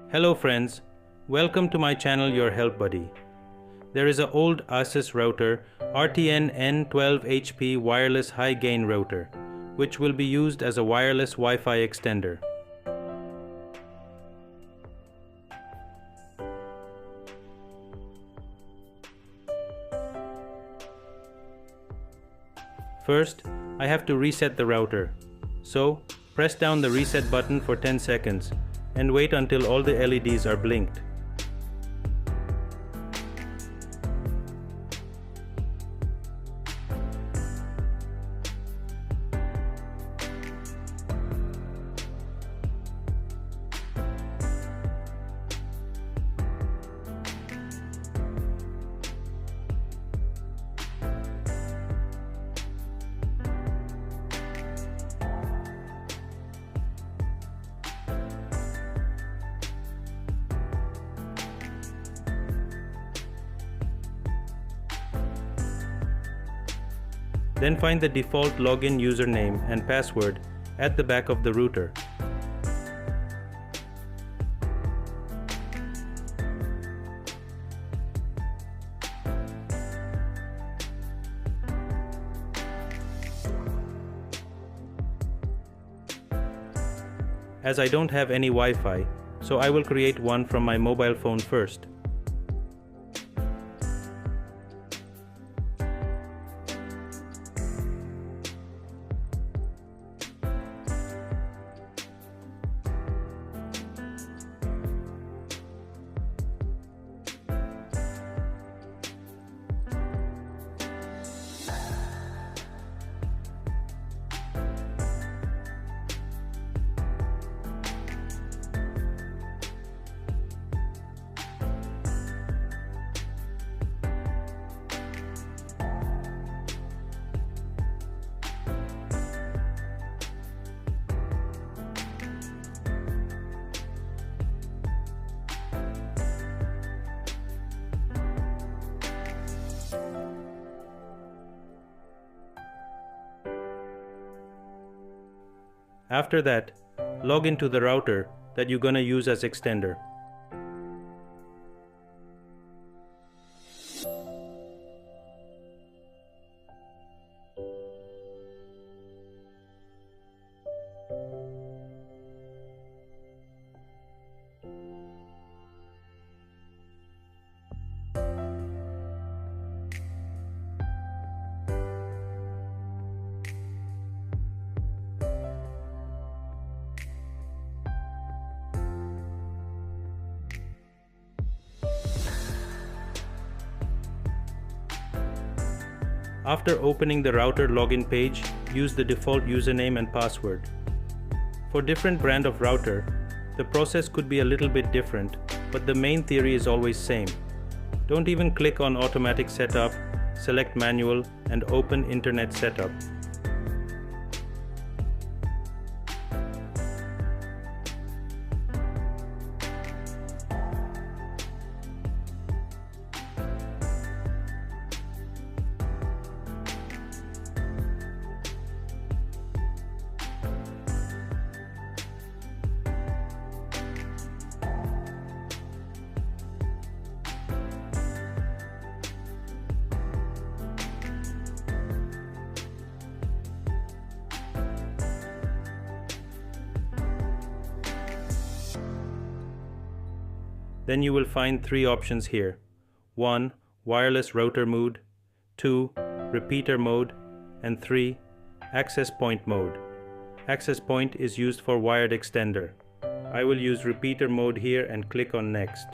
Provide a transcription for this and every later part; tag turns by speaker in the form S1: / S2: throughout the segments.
S1: Hello friends, welcome to my channel Your Help Buddy. There is an old Asus router RTN N12HP wireless high gain router which will be used as a wireless Wi-Fi extender. First, I have to reset the router. So, press down the reset button for 10 seconds and wait until all the LEDs are blinked. Then find the default login username and password at the back of the router. As I don't have any Wi-Fi, so I will create one from my mobile phone first. After that, log into the router that you're gonna use as extender. After opening the router login page, use the default username and password. For different brand of router, the process could be a little bit different, but the main theory is always same. Don't even click on automatic setup, select manual and open internet setup. Then you will find three options here. 1. Wireless router mode, 2. Repeater mode, and 3. Access point mode. Access point is used for wired extender. I will use repeater mode here and click on next.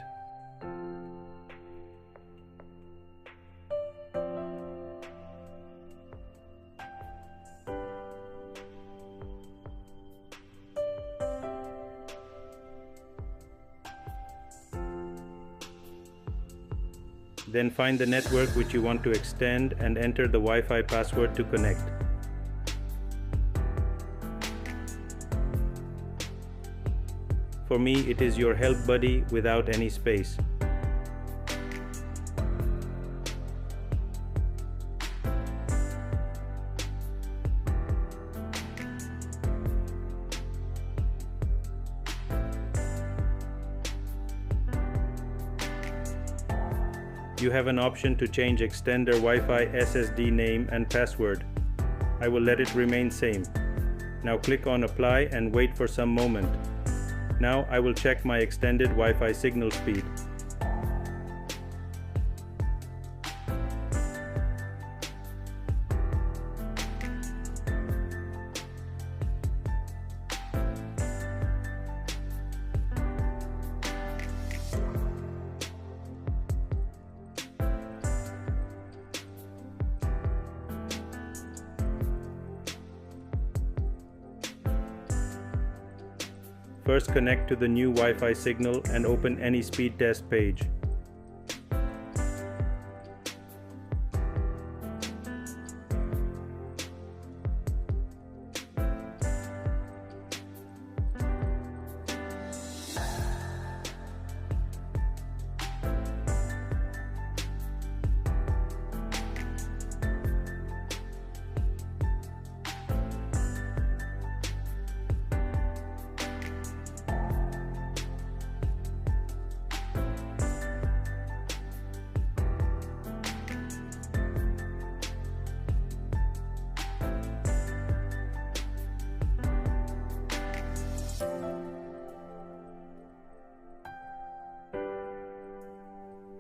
S1: Then find the network which you want to extend and enter the Wi-Fi password to connect. For me, it is Your Help Buddy without any space. You have an option to change extender Wi-Fi SSD name and password. I will let it remain same. Now click on apply and wait for some moment. Now I will check my extended Wi-Fi signal speed. First connect to the new Wi-Fi signal and open any speed test page.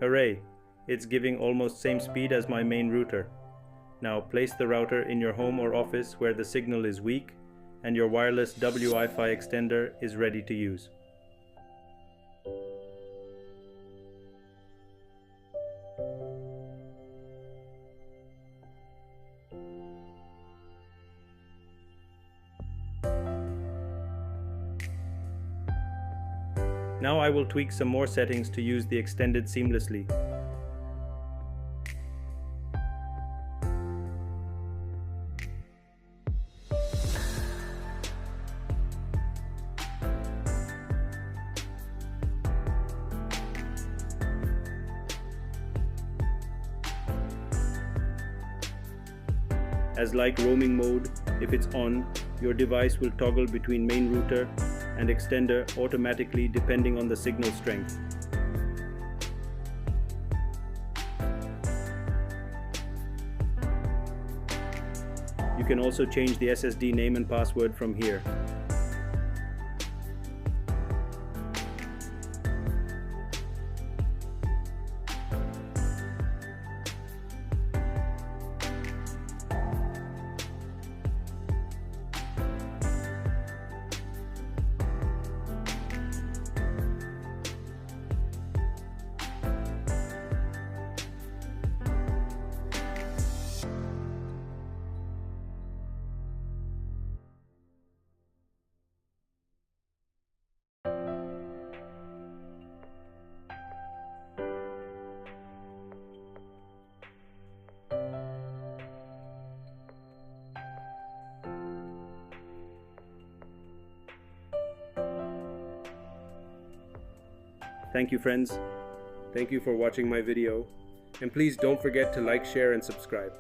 S1: Hooray! It's giving almost same speed as my main router. Now place the router in your home or office where the signal is weak and your wireless WiFi extender is ready to use. Now I will tweak some more settings to use the extended seamlessly. As like roaming mode, if it's on, your device will toggle between main router and extender automatically depending on the signal strength. You can also change the SSD name and password from here. Thank you, friends. Thank you for watching my video. And please don't forget to like, share, and subscribe.